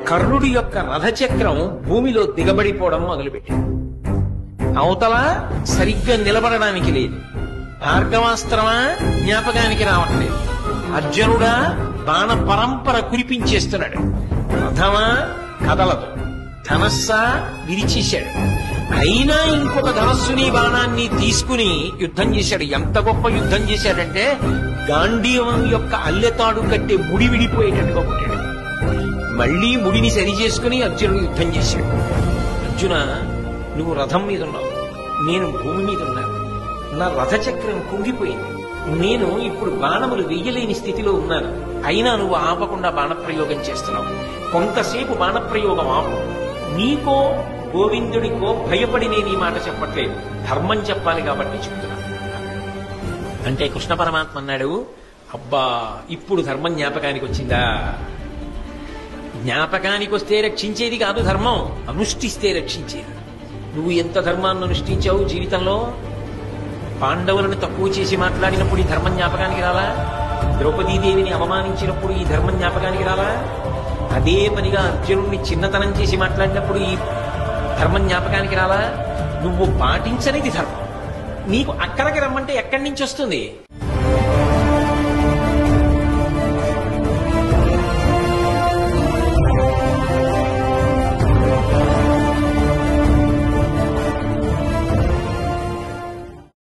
కర్ణుడి యొక్క రథచక్రం భూమిలో దిగబడిపోవడం మొదలుపెట్టింది. అవతల సరిగ్గా నిలబడడానికి లేదు. భార్గవాస్త్రమా జ్ఞాపకానికి రావట్లేదు. అర్జునుడా బాణ పరంపర కురిపించేస్తున్నాడు. రథమా కదలదు. ధనస్సా విరిచేశాడు. అయినా ఇంకొక ధనస్సుని బాణాన్ని తీసుకుని యుద్ధం చేశాడు. ఎంత గొప్ప యుద్ధం చేశాడంటే గాంధీవం యొక్క అల్లెతాడు కట్టే ముడి విడిపోయేటట్టుగా కొట్టాడు. మళ్లీ ముడిని సరి చేసుకుని అర్జునుడు యుద్ధం చేశాడు. అర్జున, నువ్వు రథం మీద ఉన్నావు, నేను భూమి మీద ఉన్నాను. నా రథచక్రం కుంగిపోయింది. నేను ఇప్పుడు బాణములు వెయ్యలేని స్థితిలో ఉన్నాను. అయినా నువ్వు ఆపకుండా బాణప్రయోగం చేస్తున్నావు. కొంతసేపు బాణప్రయోగం ఆపు. నీకో గోవిందుడికో భయపడి నేను ఈ మాట చెప్పట్లేదు, ధర్మం చెప్పాలి కాబట్టి చెప్తున్నాను అంటే కృష్ణ పరమాత్మ అన్నాడు, అబ్బా ఇప్పుడు ధర్మం జ్ఞాపకానికి వచ్చిందా? జ్ఞాపకానికి వస్తే రక్షించేది కాదు ధర్మం, అనుష్ఠిస్తే రక్షించేది. నువ్వు ఎంత ధర్మాన్ని అనుష్ఠించావు జీవితంలో? పాండవులను తక్కువ చేసి మాట్లాడినప్పుడు ఈ ధర్మం జ్ఞాపకానికి రాలా? ద్రౌపదీదేవిని అవమానించినప్పుడు ఈ ధర్మం జ్ఞాపకానికి రాలా? అదే పనిగా అర్జునుడిని చిన్నతనం చేసి మాట్లాడినప్పుడు ఈ ధర్మం జ్ఞాపకానికి రాలా? నువ్వు పాటించనిది ధర్మం. నీకు అక్కడికి రమ్మంటే ఎక్కడి నుంచి వస్తుంది?